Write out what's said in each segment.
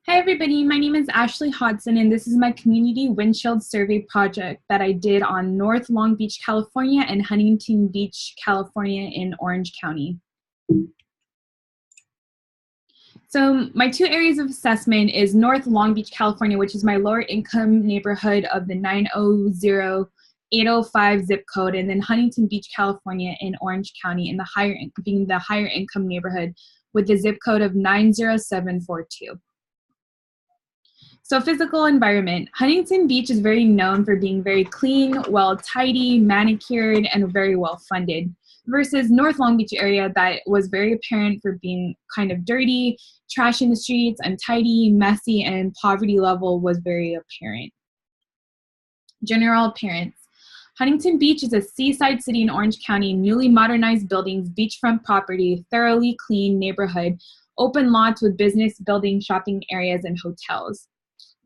Hi everybody, my name is Ashley Hodson and this is my community windshield survey project that I did on North Long Beach, California and Huntington Beach, California in Orange County. So my two areas of assessment is North Long Beach, California, which is my lower income neighborhood of the 900-805 zip code, and then Huntington Beach, California in Orange County in the being the higher income neighborhood with the zip code of 90742. So physical environment. Huntington Beach is very known for being very clean, well tidy, manicured, and very well funded, versus North Long Beach area that was very apparent for being kind of dirty, trash in the streets, untidy, messy, and poverty level was very apparent. General appearance. Huntington Beach is a seaside city in Orange County, newly modernized buildings, beachfront property, thoroughly clean neighborhood, open lots with business, building, shopping areas, and hotels.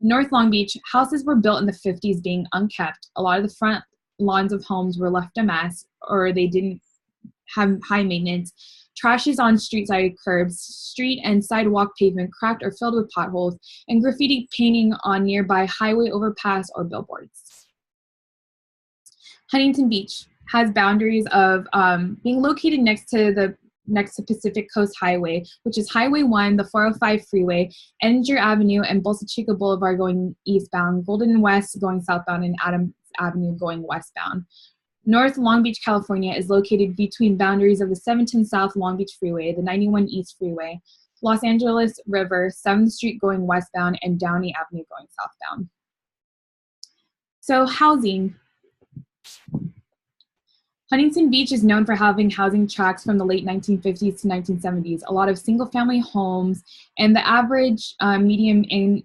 North Long Beach, houses were built in the 50s being unkept. A lot of the front lawns of homes were left a mess or they didn't have high maintenance. Trash is on street-side curbs, street and sidewalk pavement cracked or filled with potholes, and graffiti painting on nearby highway overpass or billboards. Huntington Beach has boundaries of being located next to Pacific Coast Highway, which is Highway 1, the 405 freeway, Edinger Avenue, and Bolsa Chica Boulevard going eastbound, Golden West going southbound, and Adams Avenue going westbound. North Long Beach, California is located between boundaries of the 710 South Long Beach Freeway, the 91 East Freeway, Los Angeles River, 7th Street going westbound, and Downey Avenue going southbound. So housing. Huntington Beach is known for having housing tracts from the late 1950s to 1970s, a lot of single-family homes, and the average median in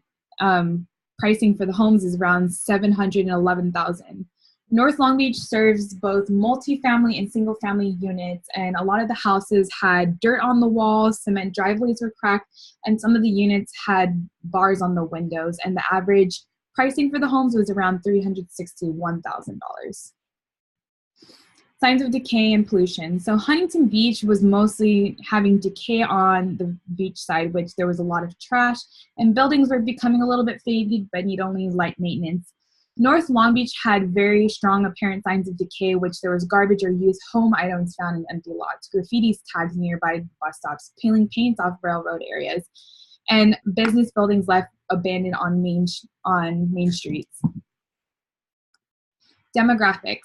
pricing for the homes is around $711,000. North Long Beach serves both multifamily and single-family units, and a lot of the houses had dirt on the walls, cement driveways were cracked, and some of the units had bars on the windows, and the average pricing for the homes was around $361,000. Signs of decay and pollution. So Huntington Beach was mostly having decay on the beach side, which there was a lot of trash, and buildings were becoming a little bit faded, but need only light maintenance. North Long Beach had very strong apparent signs of decay, which there was garbage or used home items found in empty lots, graffiti tags nearby bus stops, peeling paints off railroad areas, and business buildings left abandoned on main streets. Demographics.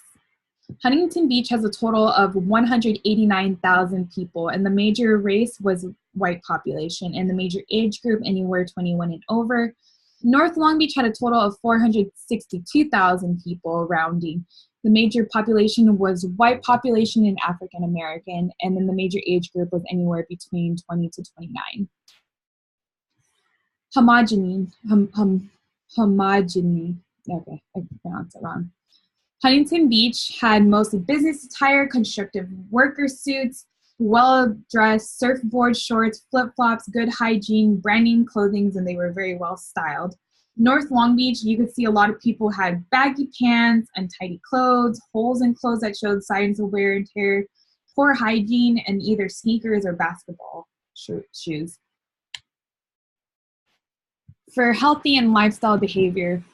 Huntington Beach has a total of 189,000 people, and the major race was white population, and the major age group anywhere 21 and over. North Long Beach had a total of 462,000 people, rounding. The major population was white population and African American, and then the major age group was anywhere between 20 to 29. Homogeny. Okay, I pronounced it wrong. Huntington Beach had mostly business attire, constructive worker suits, well-dressed, surfboard shorts, flip-flops, good hygiene, branding clothing, and they were very well styled. North Long Beach, you could see a lot of people had baggy pants, untidy clothes, holes in clothes that showed signs of wear and tear, poor hygiene, and either sneakers or basketball shoes. For healthy and lifestyle behavior.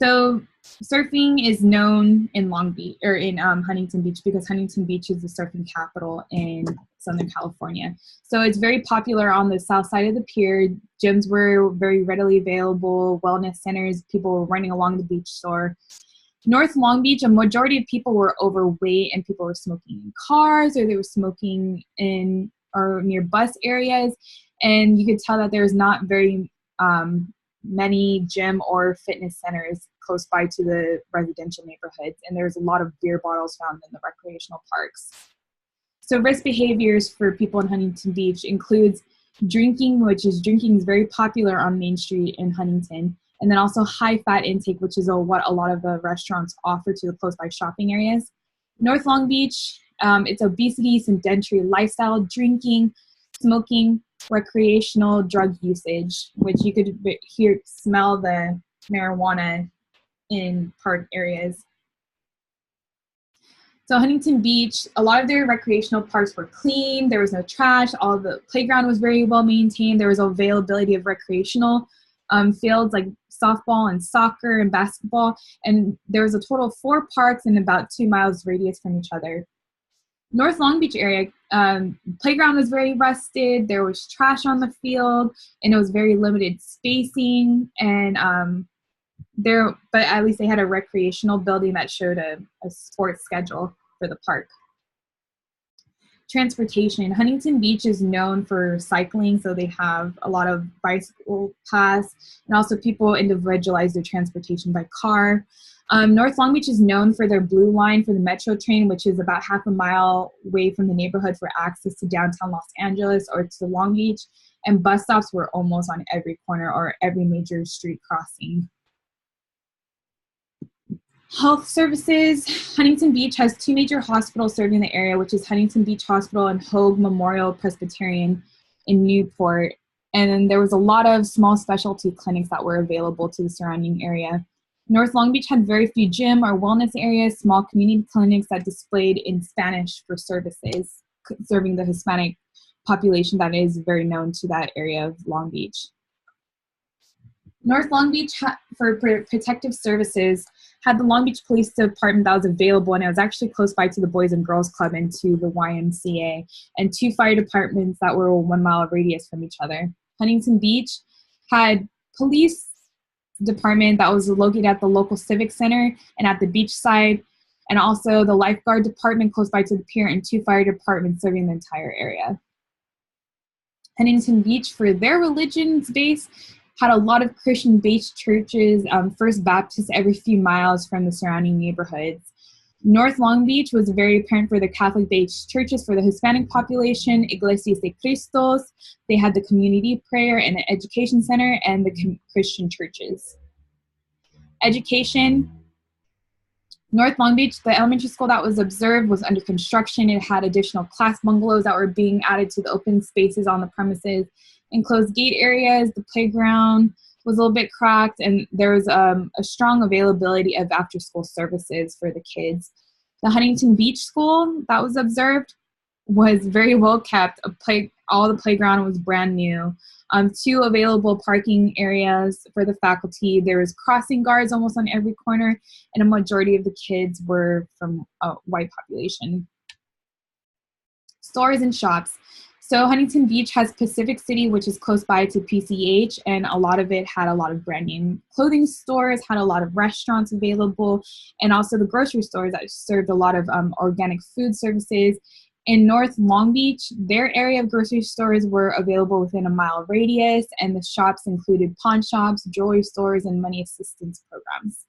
So surfing is known in Long Beach or in Huntington Beach because Huntington Beach is the surfing capital in Southern California. So it's very popular on the south side of the pier. Gyms were very readily available, wellness centers, people were running along the beach shore. North Long Beach, a majority of people were overweight and people were smoking in cars or they were smoking in or near bus areas. And you could tell that there's not very many gym or fitness centers close by to the residential neighborhoods, and there's a lot of beer bottles found in the recreational parks. So risk behaviors for people in Huntington Beach includes drinking, drinking is very popular on Main Street in Huntington, and then also high fat intake, which is what a lot of the restaurants offer to the close by shopping areas. North Long Beach, it's obesity, sedentary lifestyle, drinking, smoking, recreational drug usage, which you could smell the marijuana in park areas. So Huntington Beach, a lot of their recreational parks were clean. There was no trash. All the playground was very well maintained. There was availability of recreational fields like softball and soccer and basketball. And there was a total of 4 parks in about 2 miles radius from each other. North Long Beach area, playground was very rusted. There was trash on the field, and it was very limited spacing. And but at least they had a recreational building that showed a sports schedule for the park. Transportation. Huntington Beach is known for cycling, so they have a lot of bicycle paths, and also people individualize their transportation by car. North Long Beach is known for their blue line for the metro train, which is about half a mile away from the neighborhood for access to downtown Los Angeles or to Long Beach, and bus stops were almost on every corner or every major street crossing. Health services. Huntington Beach has 2 major hospitals serving the area, which is Huntington Beach Hospital and Hoag Memorial Presbyterian in Newport. And then there was a lot of small specialty clinics that were available to the surrounding area. North Long Beach had very few gym or wellness areas, small community clinics that displayed in Spanish for services, serving the Hispanic population that is very known to that area of Long Beach. North Long Beach, for protective services, had the Long Beach Police Department that was available, and it was actually close by to the Boys and Girls Club and to the YMCA, and 2 fire departments that were 1 mile radius from each other. Huntington Beach had police department that was located at the local civic center and at the beach side, and also the lifeguard department close by to the pier, and 2 fire departments serving the entire area. Huntington Beach, for their religion's base, had a lot of Christian-based churches, First Baptist every few miles from the surrounding neighborhoods. North Long Beach was very apparent for the Catholic-based churches for the Hispanic population, Iglesias de Cristos. They had the community prayer and the education center and the Christian churches. Education. North Long Beach, the elementary school that was observed was under construction. It had additional class bungalows that were being added to the open spaces on the premises. Enclosed gate areas, the playground was a little bit cracked, and there was a strong availability of after-school services for the kids. The Huntington Beach school that was observed was very well kept. All the playground was brand new. 2 available parking areas for the faculty. There was crossing guards almost on every corner, and a majority of the kids were from a white population. Stores and shops. So Huntington Beach has Pacific City, which is close by to PCH, and a lot of it had a lot of brand name clothing stores, had a lot of restaurants available, and also the grocery stores that served a lot of organic food services. In North Long Beach, their area of grocery stores were available within a mile radius, and the shops included pawn shops, jewelry stores, and money assistance programs.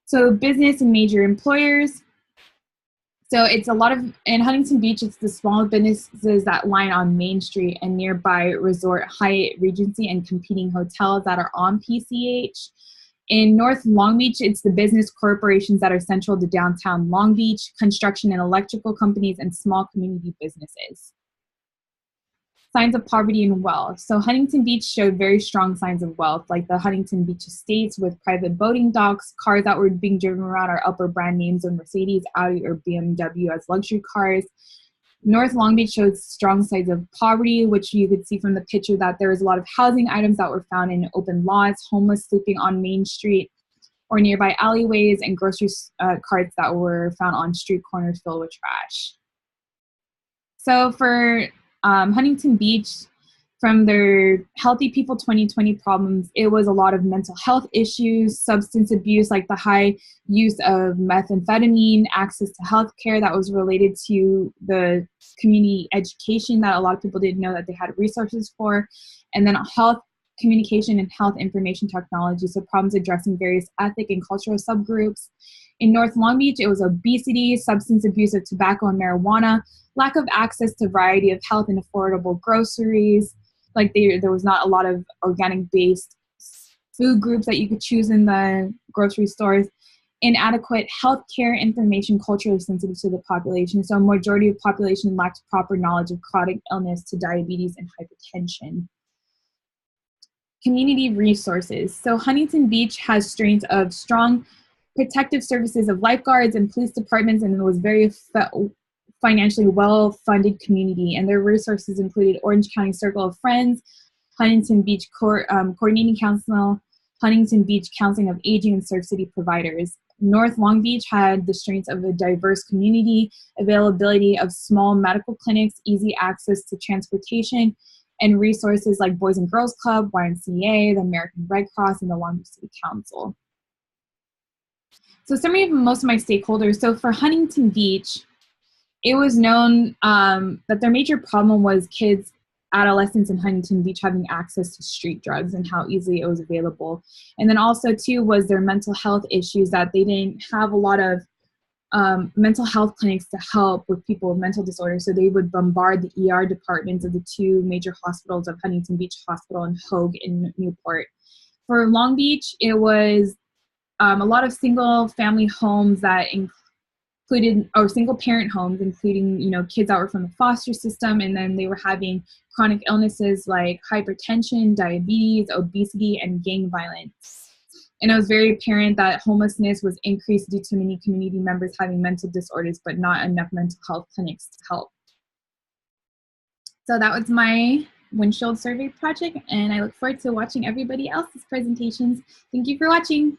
So business and major employers. So it's a lot of, in Huntington Beach, it's the small businesses that line on Main Street and nearby resort Hyatt, Regency, and competing hotels that are on PCH. In North Long Beach, it's the business corporations that are central to downtown Long Beach, construction and electrical companies, and small community businesses. Signs of poverty and wealth. So Huntington Beach showed very strong signs of wealth, like the Huntington Beach Estates with private boating docks, cars that were being driven around are upper brand names of Mercedes, Audi, or BMW as luxury cars. North Long Beach showed strong signs of poverty, which you could see from the picture that there was a lot of housing items that were found in open lots, homeless sleeping on Main Street or nearby alleyways, and grocery carts that were found on street corners filled with trash. So for Huntington Beach, from their Healthy People 2020 problems, it was a lot of mental health issues, substance abuse, like the high use of methamphetamine, access to health care that was related to the community education that a lot of people didn't know that they had resources for, and then health communication and health information technology, so problems addressing various ethnic and cultural subgroups. In North Long Beach, it was obesity, substance abuse of tobacco and marijuana, lack of access to a variety of health and affordable groceries, like there was not a lot of organic-based food groups that you could choose in the grocery stores, inadequate health care information culturally sensitive to the population, so a majority of the population lacked proper knowledge of chronic illness to diabetes and hypertension. Community resources. So Huntington Beach has strains of strong protective services of lifeguards and police departments, and it was very financially well-funded community. And their resources included Orange County Circle of Friends, Huntington Beach Coordinating Council, Huntington Beach Counseling of Aging, and Surf City providers. North Long Beach had the strengths of a diverse community, availability of small medical clinics, easy access to transportation, and resources like Boys and Girls Club, YMCA, the American Red Cross, and the Long Beach City Council. So summary of most of my stakeholders. So for Huntington Beach, it was known that their major problem was kids, adolescents in Huntington Beach having access to street drugs and how easily it was available. And then also too was their mental health issues, that they didn't have a lot of mental health clinics to help with people with mental disorders. So they would bombard the ER departments of the two major hospitals of Huntington Beach Hospital and Hoag in Newport. For Long Beach, it was a lot of single family homes that included, or single parent homes, including, you know, kids that were from the foster system, and then they were having chronic illnesses like hypertension, diabetes, obesity, and gang violence. And it was very apparent that homelessness was increased due to many community members having mental disorders, but not enough mental health clinics to help. So that was my Windshield survey project, and I look forward to watching everybody else's presentations. Thank you for watching.